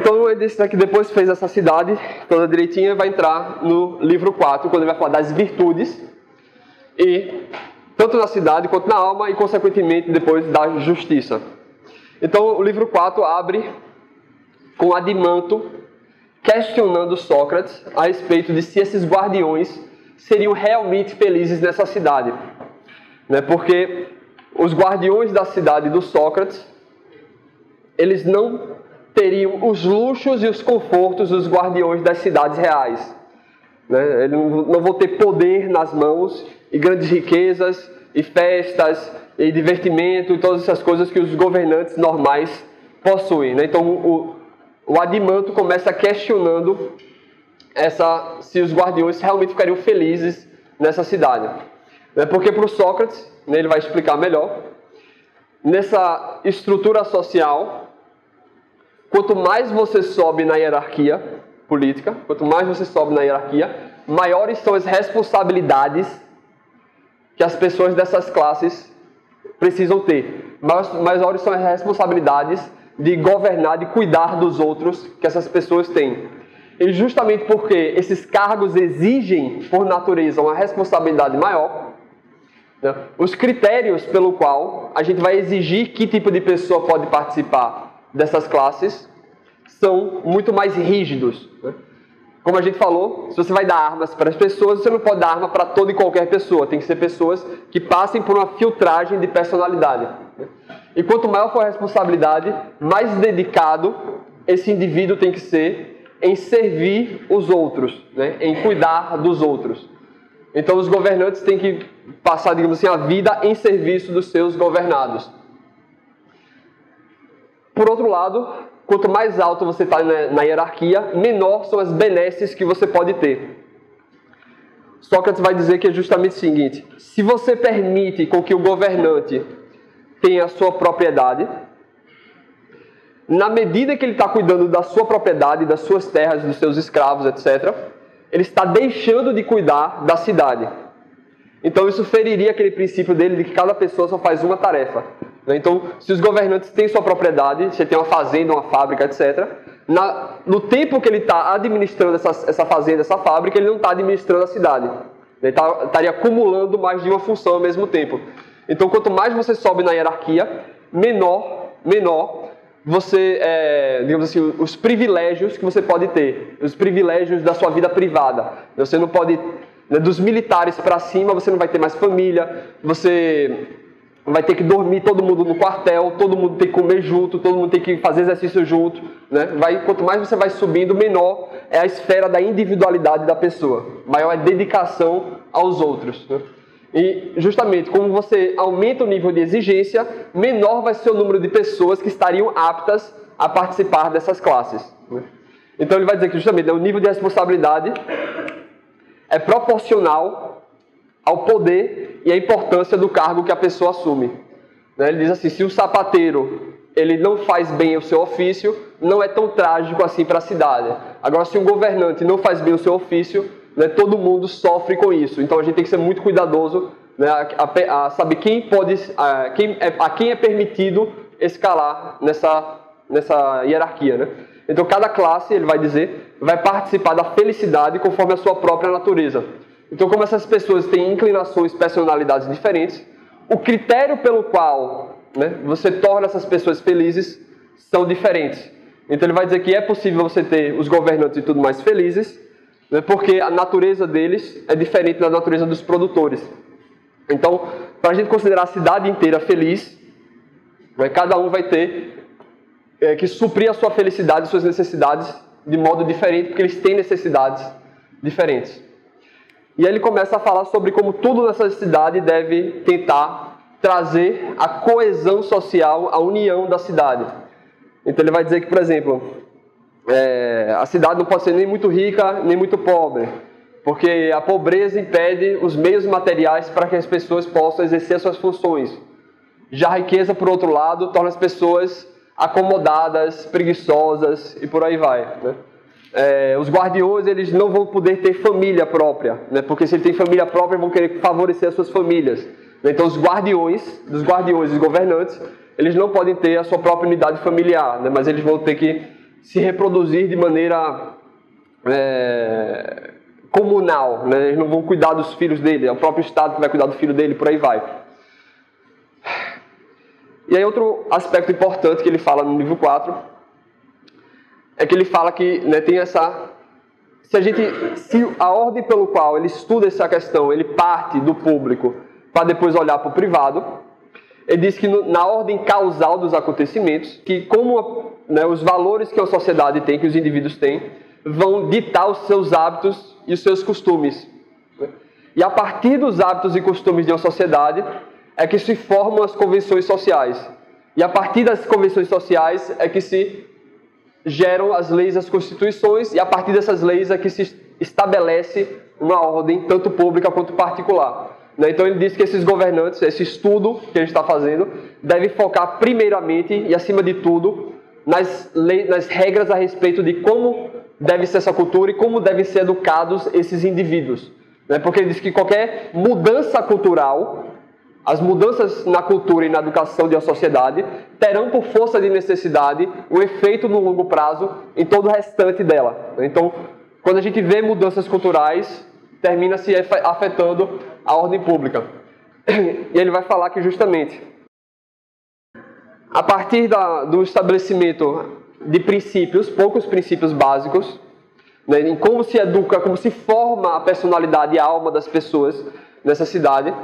Então ele disse que depois que fez essa cidade toda direitinha, vai entrar no livro 4, quando ele vai falar das virtudes, e tanto na cidade quanto na alma, e consequentemente depois da justiça. Então o livro 4 abre com Adimanto questionando Sócrates a respeito de se esses guardiões seriam realmente felizes nessa cidade. Porque os guardiões da cidade do Sócrates, eles não teriam os luxos e os confortos dos guardiões das cidades reais. Eles não vão ter poder nas mãos e grandes riquezas e festas e divertimento e todas essas coisas que os governantes normais possuem. Então o Adimanto começa questionando se os guardiões realmente ficariam felizes nessa cidade. Porque para o Sócrates, ele vai explicar melhor, nessa estrutura social, quanto mais você sobe na hierarquia política, quanto mais você sobe na hierarquia, maiores são as responsabilidades que as pessoas dessas classes precisam ter. Maiores são as responsabilidades de governar, de cuidar dos outros que essas pessoas têm. E justamente porque esses cargos exigem, por natureza, uma responsabilidade maior, os critérios pelo qual a gente vai exigir que tipo de pessoa pode participar dessas classes são muito mais rígidos. Como a gente falou, se você vai dar armas para as pessoas, você não pode dar arma para toda e qualquer pessoa. Tem que ser pessoas que passem por uma filtragem de personalidade. E quanto maior for a responsabilidade, mais dedicado esse indivíduo tem que ser em servir os outros, em cuidar dos outros. Então os governantes têm que passar, digamos assim, a vida em serviço dos seus governados. Por outro lado, quanto mais alto você está na hierarquia, menor são as benesses que você pode ter. Sócrates vai dizer que é justamente o seguinte: se você permite com que o governante tenha a sua propriedade, na medida que ele está cuidando da sua propriedade, das suas terras, dos seus escravos, etc., ele está deixando de cuidar da cidade. Então isso feriria aquele princípio dele de que cada pessoa só faz uma tarefa. Então, se os governantes têm sua propriedade, você tem uma fazenda, uma fábrica, etc., no tempo que ele está administrando essa fazenda, essa fábrica, ele não está administrando a cidade. Ele estaria acumulando mais de uma função ao mesmo tempo. Então, quanto mais você sobe na hierarquia, menor você, digamos assim, os privilégios que você pode ter, os privilégios da sua vida privada. Você não pode, dos militares para cima, você não vai ter mais família, você vai ter que dormir todo mundo no quartel, todo mundo tem que comer junto, todo mundo tem que fazer exercício junto. Quanto mais você vai subindo, menor é a esfera da individualidade da pessoa, maior é a dedicação aos outros. E justamente como você aumenta o nível de exigência, menor vai ser o número de pessoas que estariam aptas a participar dessas classes. Então ele vai dizer que justamente o nível de responsabilidade é proporcional ao poder e à importância do cargo que a pessoa assume. Ele diz assim: se o sapateiro ele não faz bem o seu ofício, não é tão trágico assim para a cidade. Agora, se um governante não faz bem o seu ofício, todo mundo sofre com isso. Então a gente tem que ser muito cuidadoso a saber a quem é permitido escalar nessa hierarquia. Então cada classe, ele vai dizer, vai participar da felicidade conforme a sua própria natureza. Então, como essas pessoas têm inclinações, personalidades diferentes, o critério pelo qual você torna essas pessoas felizes são diferentes. Então ele vai dizer que é possível você ter os governantes e tudo mais felizes, porque a natureza deles é diferente da natureza dos produtores. Então, para a gente considerar a cidade inteira feliz, cada um vai ter que suprir a sua felicidade, suas necessidades de modo diferente, porque eles têm necessidades diferentes. E aí ele começa a falar sobre como tudo nessa cidade deve tentar trazer a coesão social, a união da cidade. Então ele vai dizer que, por exemplo, a cidade não pode ser nem muito rica, nem muito pobre, porque a pobreza impede os meios materiais para que as pessoas possam exercer suas funções. Já a riqueza, por outro lado, torna as pessoas acomodadas, preguiçosas e por aí vai. Os guardiões, eles não vão poder ter família própria, porque se eles têm família própria, vão querer favorecer as suas famílias. Então os guardiões, os governantes, eles não podem ter a sua própria unidade familiar, mas eles vão ter que se reproduzir de maneira comunal, né? Eles não vão cuidar dos filhos dele, é o próprio Estado que vai cuidar do filho dele, por aí vai. E aí outro aspecto importante que ele fala no livro 4 é que ele fala que, né, tem essa... Se a ordem pelo qual ele estuda essa questão, ele parte do público para depois olhar para o privado, ele diz que na ordem causal dos acontecimentos, que como, né, os valores que a sociedade tem, que os indivíduos têm, vão ditar os seus hábitos e os seus costumes. E a partir dos hábitos e costumes de uma sociedade é que se formam as convenções sociais. E a partir das convenções sociais é que se geram as leis, as constituições, e a partir dessas leis é que se estabelece uma ordem, tanto pública quanto particular. Então ele diz que esses governantes, esse estudo que a gente está fazendo, deve focar primeiramente e acima de tudo nas regras a respeito de como deve ser essa cultura e como devem ser educados esses indivíduos. Porque ele diz que qualquer mudança cultural, as mudanças na cultura e na educação de uma sociedade, terão por força de necessidade um efeito no longo prazo em todo o restante dela. Então, quando a gente vê mudanças culturais, termina se afetando a ordem pública. E ele vai falar que justamente a partir do estabelecimento de princípios, poucos princípios básicos, né, em como se educa, como se forma a personalidade e a alma das pessoas nessa cidade,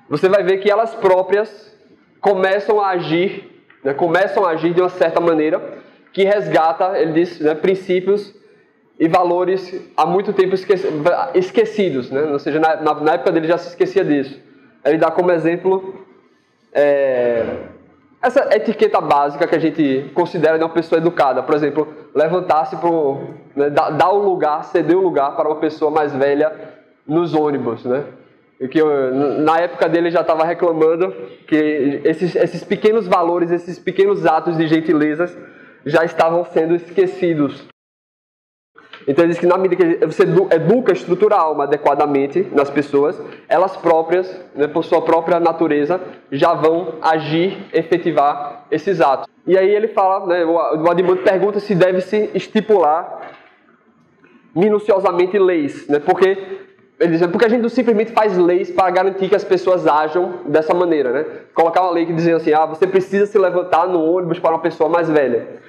você vai ver que elas próprias começam a agir de uma certa maneira que resgata, ele diz, né, princípios e valores há muito tempo esquecidos, né? Ou seja, na época dele já se esquecia disso. Ele dá como exemplo essa etiqueta básica que a gente considera de uma pessoa educada. Por exemplo, levantar-se, dar um lugar, ceder um lugar para uma pessoa mais velha nos ônibus, né? E que na época dele já estava reclamando que esses pequenos valores, esses pequenos atos de gentilezas já estavam sendo esquecidos. Então ele diz que na medida que você educa, estrutura a alma adequadamente nas pessoas, elas próprias, né, por sua própria natureza, já vão agir, efetivar esses atos. E aí ele fala, né, o Adimando pergunta se deve-se estipular minuciosamente leis, né, porque a gente não simplesmente faz leis para garantir que as pessoas ajam dessa maneira, né? Colocar uma lei que diz assim, você precisa se levantar no ônibus para uma pessoa mais velha.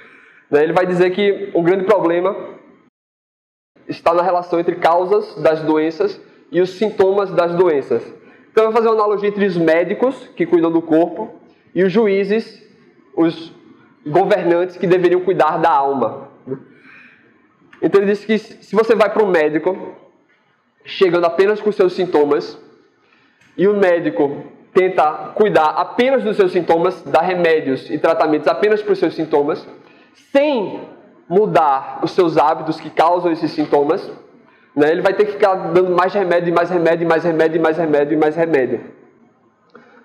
Ele vai dizer que o grande problema está na relação entre causas das doenças e os sintomas das doenças. Então, eu vou fazer uma analogia entre os médicos, que cuidam do corpo, e os juízes, os governantes, que deveriam cuidar da alma. Então, ele diz que se você vai para um médico, chegando apenas com seus sintomas, e o médico tenta cuidar apenas dos seus sintomas, dar remédios e tratamentos apenas para os seus sintomas, sem mudar os seus hábitos que causam esses sintomas, né, ele vai ter que ficar dando mais remédio, mais remédio, mais remédio, mais remédio, mais remédio.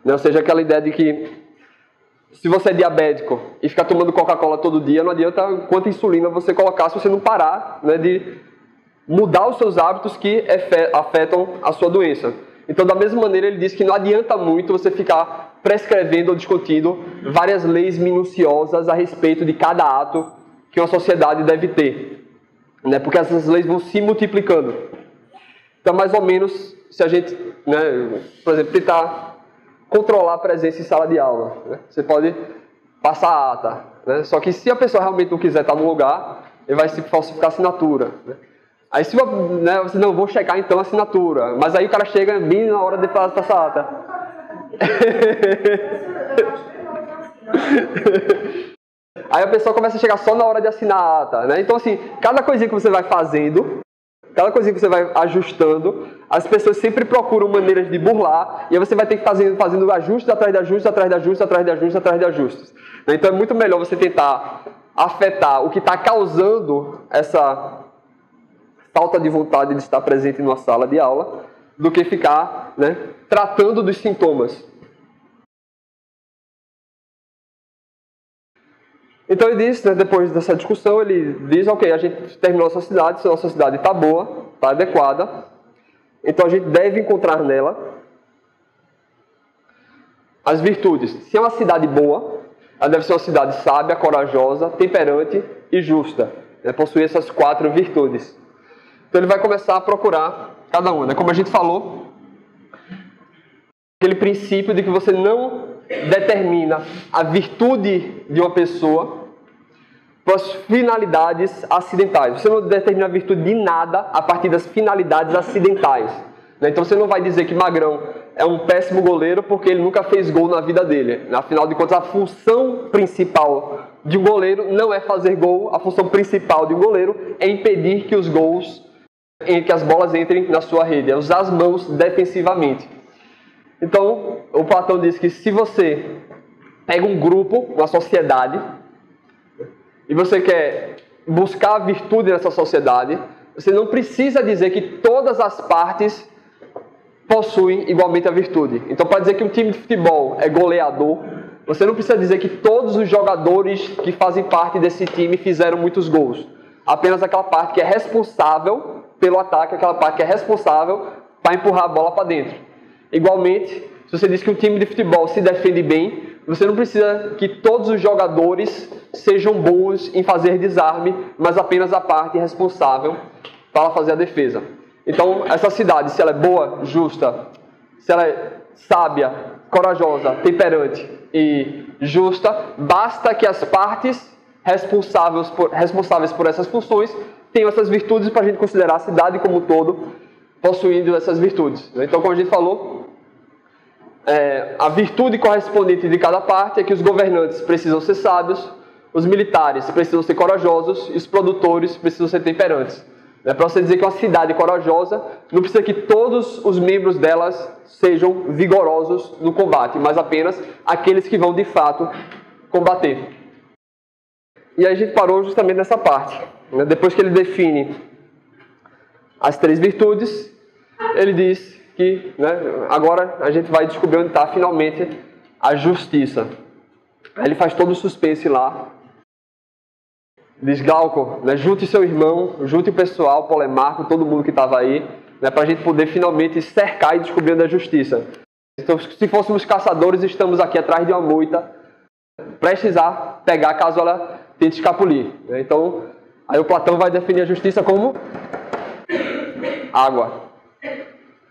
Né, ou seja, aquela ideia de que se você é diabético e ficar tomando Coca-Cola todo dia, não adianta quanta insulina você colocar se você não parar, né, de mudar os seus hábitos que afetam a sua doença. Então, da mesma maneira, ele diz que não adianta muito você ficar prescrevendo ou discutindo várias leis minuciosas a respeito de cada ato que uma sociedade deve ter, né? Porque essas leis vão se multiplicando. Então, mais ou menos, se a gente, né, por exemplo, tentar controlar a presença em sala de aula, né? Você pode passar a ata, né? Só que se a pessoa realmente não quiser estar no lugar, ele vai se falsificar a assinatura, né? Aí se você não, vou checar então a assinatura, mas aí o cara chega bem na hora de passar a ata. Aí a pessoa começa a chegar só na hora de assinar a ata, né? Então, assim, cada coisinha que você vai fazendo, cada coisinha que você vai ajustando, as pessoas sempre procuram maneiras de burlar, e aí você vai ter que fazendo ajustes atrás de ajustes, atrás de ajustes, atrás de ajustes, atrás de ajustes. Então é muito melhor você tentar afetar o que está causando essa falta de vontade de estar presente numa sala de aula, do que ficar, né, tratando dos sintomas. Então ele diz, né, depois dessa discussão, ele diz, ok, a gente terminou a nossa cidade, se a nossa cidade está boa, está adequada, então a gente deve encontrar nela as virtudes. Se é uma cidade boa, ela deve ser uma cidade sábia, corajosa, temperante e justa. Possuir essas 4 virtudes. Então ele vai começar a procurar cada uma. Como a gente falou, aquele princípio de que você não determina a virtude de uma pessoa pelas finalidades acidentais. Você não determina a virtude de nada a partir das finalidades acidentais. Então você não vai dizer que Magrão é um péssimo goleiro porque ele nunca fez gol na vida dele. Afinal de contas, a função principal de um goleiro não é fazer gol. A função principal de um goleiro é impedir que os gols, que as bolas entrem na sua rede. É usar as mãos defensivamente. Então, o Platão diz que se você pega um grupo, uma sociedade, e você quer buscar a virtude nessa sociedade, você não precisa dizer que todas as partes possuem igualmente a virtude. Então, para dizer que um time de futebol é goleador, você não precisa dizer que todos os jogadores que fazem parte desse time fizeram muitos gols. Apenas aquela parte que é responsável pelo ataque, aquela parte que é responsável para empurrar a bola para dentro. Igualmente, se você diz que um time de futebol se defende bem, você não precisa que todos os jogadores sejam bons em fazer desarme, mas apenas a parte responsável para fazer a defesa. Então, essa cidade, se ela é boa, justa, se ela é sábia, corajosa, temperante e justa, basta que as partes responsáveis por essas funções tenham essas virtudes para a gente considerar a cidade como um todo possuindo essas virtudes. Então, como a gente falou, a virtude correspondente de cada parte é que os governantes precisam ser sábios, os militares precisam ser corajosos e os produtores precisam ser temperantes. Para você dizer que uma cidade corajosa, não precisa que todos os membros delas sejam vigorosos no combate, mas apenas aqueles que vão de fato combater. E aí a gente parou justamente nessa parte. Depois que ele define as 3 virtudes, ele diz que agora a gente vai descobrir onde está finalmente a justiça. Aí ele faz todo o suspense lá. Diz, Glauco, junte seu irmão, junte o pessoal, Polemarco, todo mundo que estava aí, para a gente poder finalmente cercar e descobrir onde é a justiça. Então, se fôssemos caçadores, estamos aqui atrás de uma moita, prestes a pegar caso ela tente escapulir. Então, aí o Platão vai definir a justiça como água.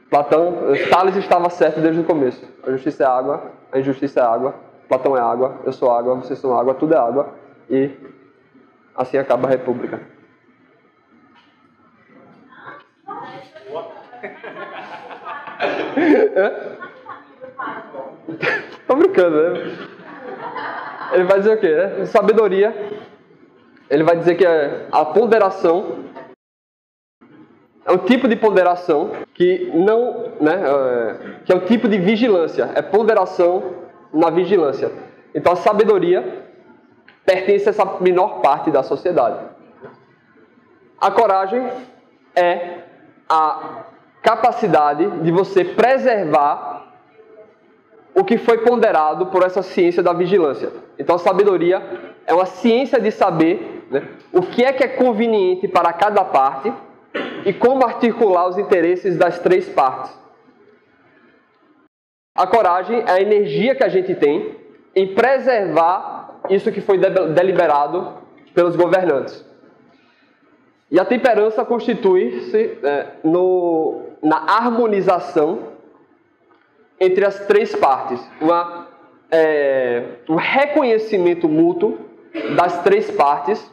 Platão, Tales estava certo desde o começo. A justiça é água, a injustiça é água, Platão é água, eu sou água, vocês são água, tudo é água. E assim acaba a república. Tô brincando, né? Ele vai dizer o quê? Sabedoria. Ele vai dizer que a ponderação é um tipo de ponderação que não, que é um tipo de vigilância. É ponderação na vigilância. Então a sabedoria pertence a essa menor parte da sociedade. A coragem é a capacidade de você preservar o que foi ponderado por essa ciência da vigilância. Então a sabedoria é uma ciência de saber o que é conveniente para cada parte e como articular os interesses das 3 partes. A coragem é a energia que a gente tem em preservar isso que foi deliberado pelos governantes. E a temperança constitui-se na harmonização entre as 3 partes. Um reconhecimento mútuo das 3 partes,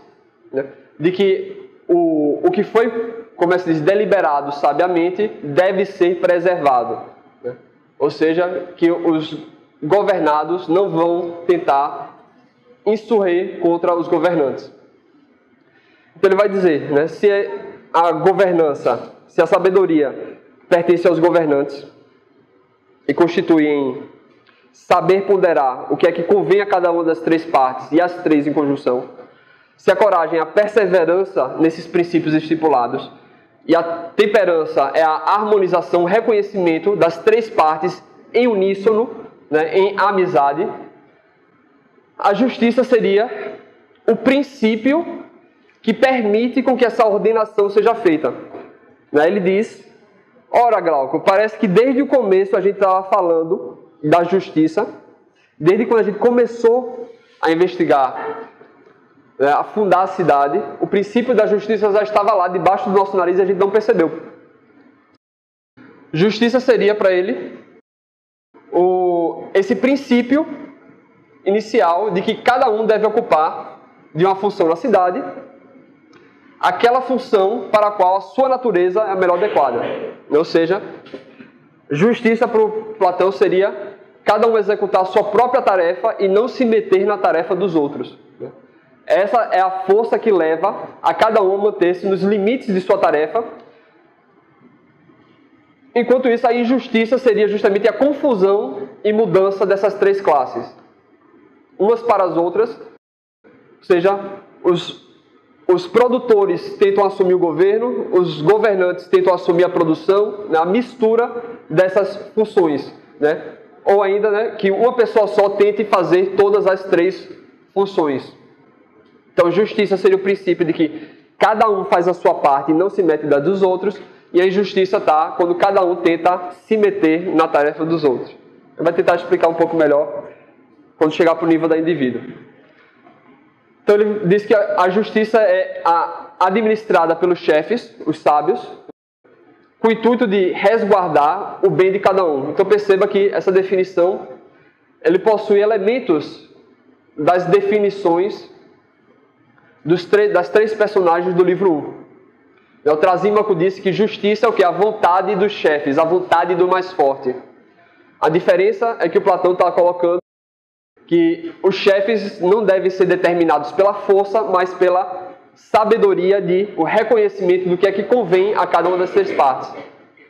de que o que foi, como se diz, deliberado sabiamente, deve ser preservado. Ou seja, que os governados não vão tentar insurrer contra os governantes. Então ele vai dizer, se a governança, se a sabedoria pertence aos governantes e constitui em saber ponderar o que é que convém a cada uma das 3 partes e as 3 em conjunção, se a coragem é a perseverança nesses princípios estipulados e a temperança é a harmonização, o reconhecimento das 3 partes em uníssono, em amizade, a justiça seria o princípio que permite com que essa ordenação seja feita. Ele diz, ora Glauco, parece que desde o começo a gente estava falando da justiça, desde quando a gente começou a investigar, a fundar a cidade, o princípio da justiça já estava lá, debaixo do nosso nariz, e a gente não percebeu. Justiça seria para ele esse princípio inicial de que cada um deve ocupar de uma função na cidade, aquela função para a qual a sua natureza é a melhor adequada. Ou seja, justiça para o Platão seria cada um executar a sua própria tarefa e não se meter na tarefa dos outros. Essa é a força que leva a cada um a manter-se nos limites de sua tarefa. Enquanto isso, a injustiça seria justamente a confusão e mudança dessas três classes, umas para as outras, ou seja, os produtores tentam assumir o governo, os governantes tentam assumir a produção, a mistura dessas funções, né? Ou ainda, né, que uma pessoa só tente fazer todas as três funções. Então, justiça seria o princípio de que cada um faz a sua parte e não se mete na dos outros, e a injustiça está quando cada um tenta se meter na tarefa dos outros. Eu vou tentar explicar um pouco melhor quando chegar para o nível da indivíduo. Então, ele diz que a justiça é administrada pelos chefes, os sábios, com o intuito de resguardar o bem de cada um. Então, perceba que essa definição, ele possui elementos das definições das três personagens do livro 1. O Trasímaco disse que justiça é o que? A vontade dos chefes, a vontade do mais forte. A diferença é que o Platão está colocando que os chefes não devem ser determinados pela força, mas pela sabedoria o reconhecimento do que é que convém a cada uma das três partes.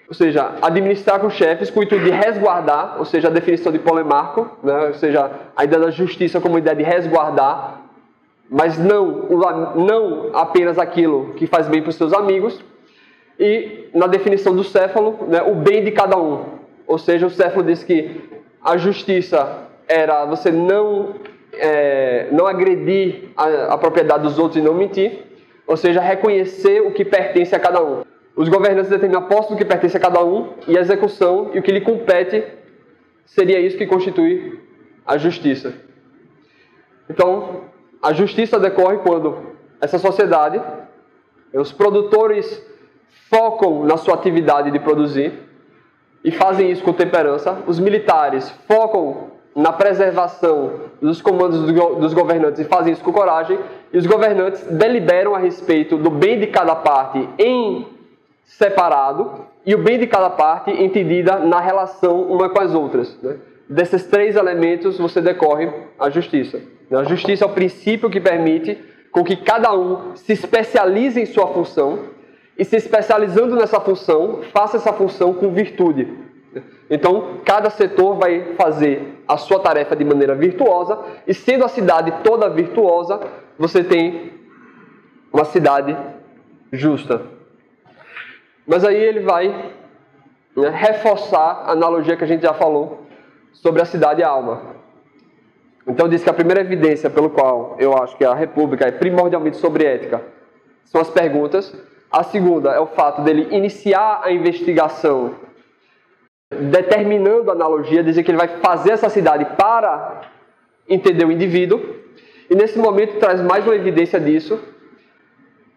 Ou seja, administrar com os chefes com o intuito de resguardar, ou seja, a definição de Polemarco, né? Ou seja, a ideia da justiça como ideia de resguardar, mas não apenas aquilo que faz bem para os seus amigos, e na definição do Céfalo, né, o bem de cada um. Ou seja, o Céfalo diz que a justiça era você não agredir a propriedade dos outros e não mentir, ou seja, reconhecer o que pertence a cada um. Os governantes determinam a posse do que pertence a cada um, e a execução e o que lhe compete seria isso que constitui a justiça. Então, a justiça decorre quando essa sociedade, os produtores focam na sua atividade de produzir e fazem isso com temperança. Os militares focam na preservação dos comandos dos governantes e fazem isso com coragem. E os governantes deliberam a respeito do bem de cada parte em separado e o bem de cada parte entendida na relação uma com as outras, né? Desses três elementos você decorre a justiça. A justiça é o princípio que permite com que cada um se especialize em sua função e, se especializando nessa função, faça essa função com virtude. Então, cada setor vai fazer a sua tarefa de maneira virtuosa, e sendo a cidade toda virtuosa, você tem uma cidade justa. Mas aí ele vai, né, reforçar a analogia que a gente já falou sobre a cidade e a alma. Então diz que a primeira evidência pelo qual eu acho que a República é primordialmente sobre ética são as perguntas. A segunda é o fato dele iniciar a investigação determinando a analogia, dizer que ele vai fazer essa cidade para entender o indivíduo. E nesse momento traz mais uma evidência disso,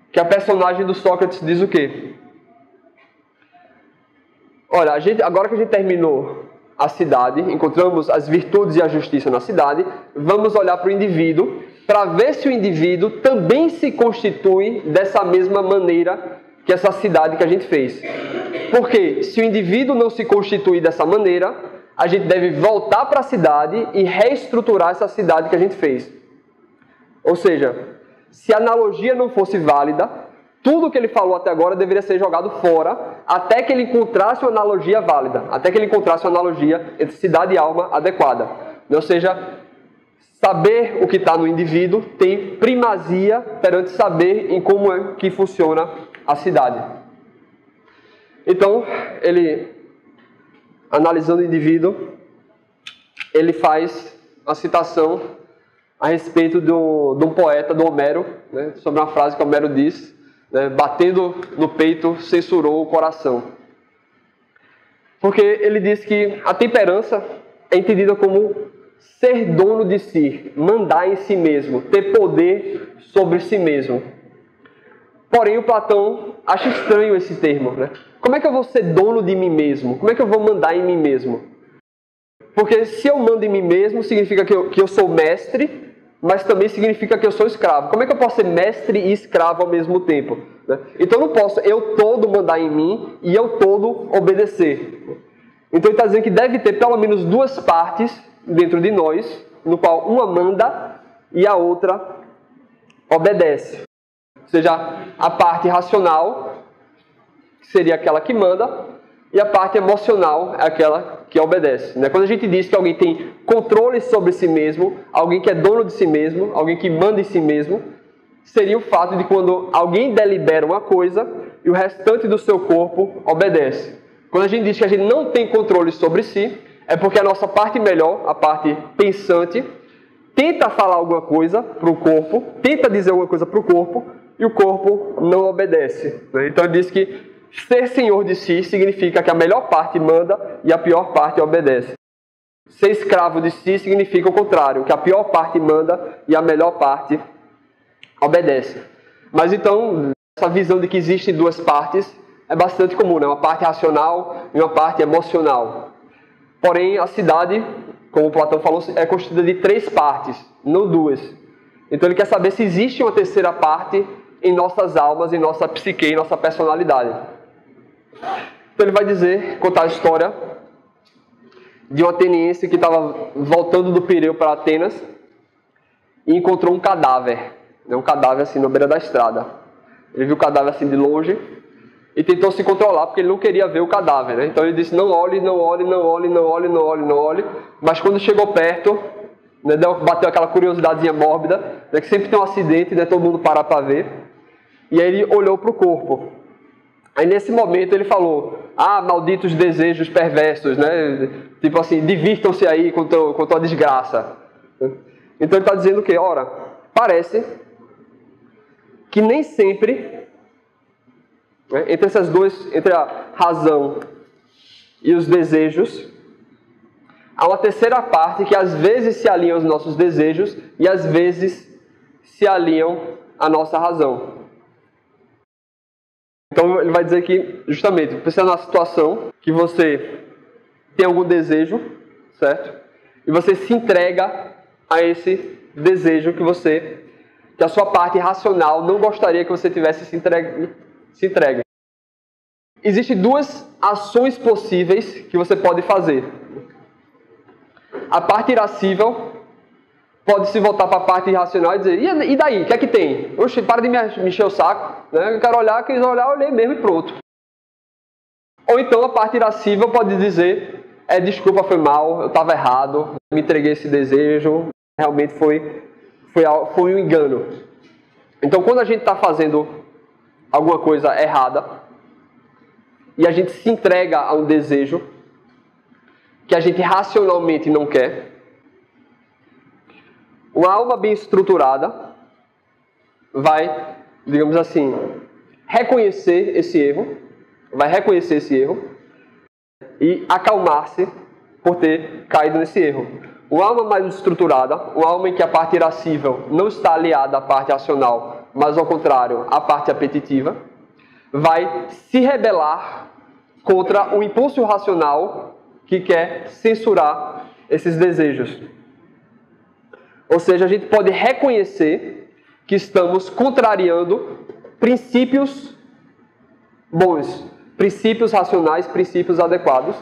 que a personagem do Sócrates diz o quê? Olha, agora que a gente terminou a cidade, encontramos as virtudes e a justiça na cidade, vamos olhar para o indivíduo, para ver se o indivíduo também se constitui dessa mesma maneira que essa cidade que a gente fez. Porque se o indivíduo não se constitui dessa maneira, a gente deve voltar para a cidade e reestruturar essa cidade que a gente fez. Ou seja, se a analogia não fosse válida, tudo que ele falou até agora deveria ser jogado fora, até que ele encontrasse uma analogia válida, até que ele encontrasse uma analogia entre cidade e alma adequada. Ou seja, saber o que está no indivíduo tem primazia perante saber em como é que funciona a cidade. Então, ele, analisando o indivíduo, ele faz a citação a respeito de um poeta, do Homero, né, sobre uma frase que Homero diz, né, batendo no peito, censurou o coração. Porque ele diz que a temperança é entendida como ser dono de si, mandar em si mesmo, ter poder sobre si mesmo. Porém, o Platão acha estranho esse termo, né? Como é que eu vou ser dono de mim mesmo? Como é que eu vou mandar em mim mesmo? Porque se eu mando em mim mesmo, significa que eu sou mestre, mas também significa que eu sou escravo. Como é que eu posso ser mestre e escravo ao mesmo tempo? Né? Então eu não posso eu todo mandar em mim e eu todo obedecer. Então ele está dizendo que deve ter pelo menos duas partes dentro de nós, no qual uma manda e a outra obedece. Ou seja, a parte racional seria aquela que manda e a parte emocional é aquela que obedece. Quando a gente diz que alguém tem controle sobre si mesmo, alguém que é dono de si mesmo, alguém que manda em si mesmo, seria o fato de quando alguém delibera uma coisa e o restante do seu corpo obedece. Quando a gente diz que a gente não tem controle sobre si, é porque a nossa parte melhor, a parte pensante, tenta falar alguma coisa para o corpo, tenta dizer alguma coisa para o corpo, e o corpo não obedece. Então ele diz que ser senhor de si significa que a melhor parte manda e a pior parte obedece. Ser escravo de si significa o contrário, que a pior parte manda e a melhor parte obedece. Mas então, essa visão de que existem duas partes é bastante comum, né? Uma parte racional e uma parte emocional. Porém, a cidade, como Platão falou, é constituída de três partes, não duas. Então ele quer saber se existe uma terceira parte em nossas almas, em nossa psique, em nossa personalidade. Então ele vai dizer, contar a história de um ateniense que estava voltando do Pireu para Atenas e encontrou um cadáver assim na beira da estrada. Ele viu o cadáver assim de longe e tentou se controlar porque ele não queria ver o cadáver, né? Então ele disse, não olhe, não olhe, não olhe, não olhe, não olhe, não olhe. Mas quando chegou perto, né, bateu aquela curiosidadezinha mórbida, né, que sempre tem um acidente, né, todo mundo para ver. E aí ele olhou para o corpo. Aí nesse momento ele falou, malditos desejos perversos, né? Tipo assim, divirtam-se aí com tua desgraça. Então ele está dizendo que, ora, parece que nem sempre, né, entre a razão e os desejos, há uma terceira parte que às vezes se alinha aos nossos desejos e às vezes se alinham à nossa razão. Então ele vai dizer que, justamente, você é numa situação que você tem algum desejo, certo? E você se entrega a esse desejo que a sua parte racional não gostaria que você tivesse se entregue. Existem duas ações possíveis que você pode fazer. A parte irascível pode se voltar para a parte irracional e dizer, e daí? O que é que tem? Oxe, para de me encher o saco. Né? Eu quero olhar, quis olhar, olhei mesmo e pronto. Ou então a parte irascível pode dizer, desculpa, foi mal, eu estava errado, me entreguei esse desejo, realmente foi um engano. Então quando a gente está fazendo alguma coisa errada, e a gente se entrega a um desejo que a gente racionalmente não quer, uma alma bem estruturada vai, digamos assim, reconhecer esse erro e acalmar-se por ter caído nesse erro. Uma alma mais estruturada, uma alma em que a parte irascível não está aliada à parte racional, mas ao contrário, à parte apetitiva, vai se rebelar contra o impulso racional que quer censurar esses desejos. Ou seja, a gente pode reconhecer que estamos contrariando princípios bons, princípios racionais, princípios adequados.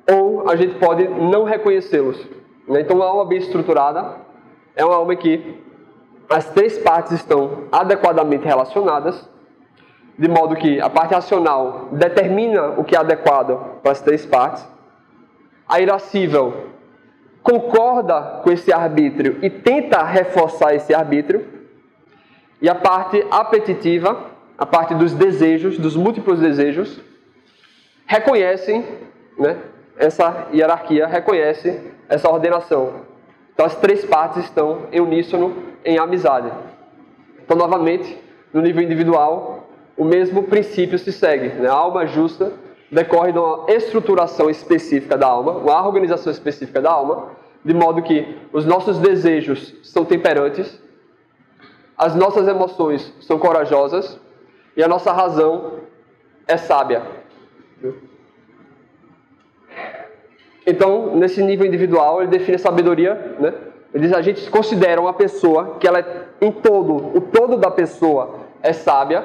Ou a gente pode não reconhecê-los. Então, uma alma bem estruturada é uma alma que as três partes estão adequadamente relacionadas, de modo que a parte racional determina o que é adequado para as três partes. A irascível concorda com esse arbítrio e tenta reforçar esse arbítrio. E a parte apetitiva, a parte dos desejos, dos múltiplos desejos, reconhecem, né, essa hierarquia, reconhece essa ordenação. Então as três partes estão em uníssono, em amizade. Então, novamente, no nível individual, o mesmo princípio se segue, né? A alma justa decorre de uma estruturação específica da alma, uma organização específica da alma, de modo que os nossos desejos são temperantes, as nossas emoções são corajosas e a nossa razão é sábia. Então, nesse nível individual, ele define a sabedoria, né? Ele diz, a gente considera uma pessoa que ela é o todo da pessoa é sábia.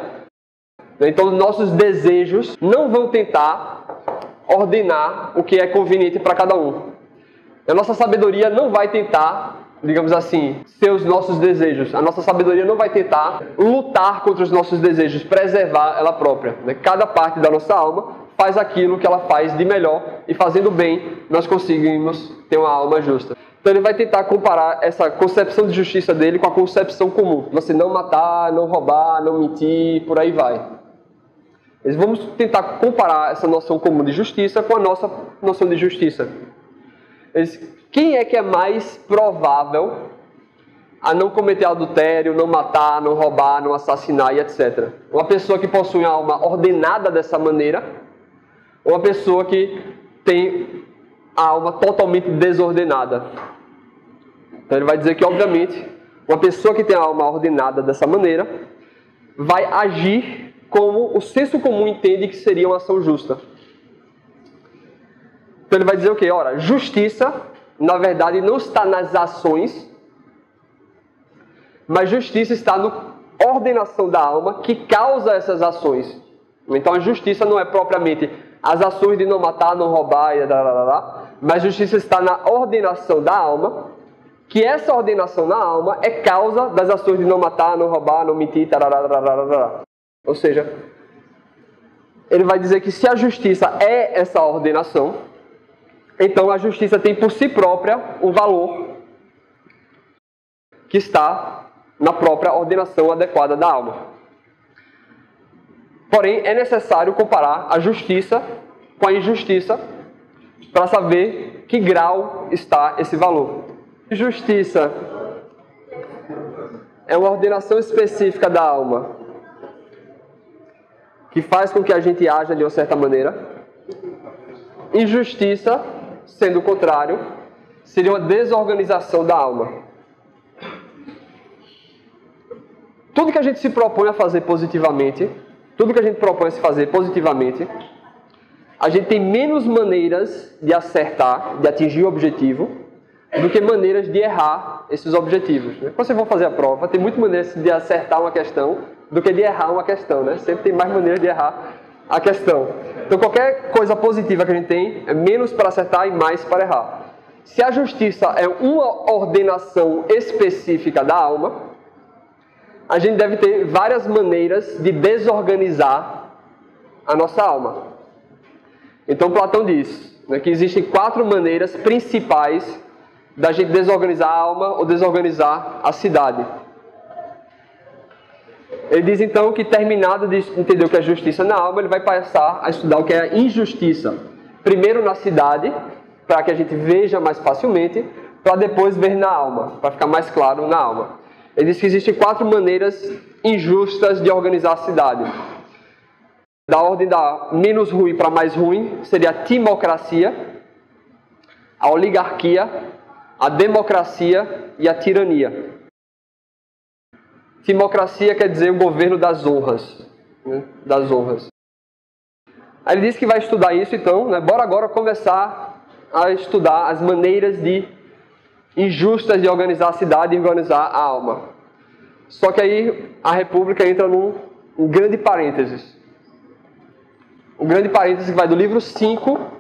Então, nossos desejos não vão tentar ordenar o que é conveniente para cada um. A nossa sabedoria não vai tentar, digamos assim, ser os nossos desejos. A nossa sabedoria não vai tentar lutar contra os nossos desejos, preservar ela própria. Cada parte da nossa alma faz aquilo que ela faz de melhor e fazendo bem, nós conseguimos ter uma alma justa. Então ele vai tentar comparar essa concepção de justiça dele com a concepção comum. Você não matar, não roubar, não mentir, por aí vai. Vamos tentar comparar essa noção comum de justiça com a nossa noção de justiça. Quem é que é mais provável a não cometer adultério, não matar, não roubar, não assassinar e etc? Uma pessoa que possui uma alma ordenada dessa maneira, ou uma pessoa que tem a alma totalmente desordenada? Então ele vai dizer que, obviamente, uma pessoa que tem a alma ordenada dessa maneira vai agir como o senso comum entende que seria uma ação justa. Então ele vai dizer o quê? Ora, justiça, na verdade, não está nas ações, mas justiça está na ordenação da alma que causa essas ações. Então a justiça não é propriamente as ações de não matar, não roubar, mas justiça está na ordenação da alma, que essa ordenação na alma é causa das ações de não matar, não roubar, não mentir, Ou seja, ele vai dizer que se a justiça é essa ordenação, então a justiça tem por si própria um valor que está na própria ordenação adequada da alma. Porém, é necessário comparar a justiça com a injustiça para saber que grau está esse valor. Justiça é uma ordenação específica da alma que faz com que a gente haja de uma certa maneira. Injustiça, sendo o contrário, seria uma desorganização da alma. Tudo que a gente se propõe a fazer positivamente, a gente tem menos maneiras de acertar, de atingir o objetivo, do que maneiras de errar esses objetivos. Quando vocês vão fazer a prova, tem muitas maneiras de acertar uma questão do que de errar uma questão, né? Sempre tem mais maneiras de errar a questão. Então, qualquer coisa positiva que a gente tem é menos para acertar e mais para errar. Se a justiça é uma ordenação específica da alma, a gente deve ter várias maneiras de desorganizar a nossa alma. Então, Platão diz, né, que existem 4 maneiras principais da gente desorganizar a alma ou desorganizar a cidade. Ele diz então que, terminado de entender o que é justiça na alma, ele vai passar a estudar o que é injustiça. Primeiro na cidade, para que a gente veja mais facilmente, para depois ver na alma, para ficar mais claro na alma. Ele diz que existem 4 maneiras injustas de organizar a cidade. Da ordem da menos ruim para mais ruim, seria a timocracia, a oligarquia, a democracia e a tirania. Timocracia quer dizer o governo das honras. Né? Das honras. Aí ele diz que vai estudar isso, então, né? Bora agora começar a estudar as maneiras injustas de organizar a cidade e organizar a alma. Só que aí a República entra num grande parênteses. Um grande parênteses que vai do livro 5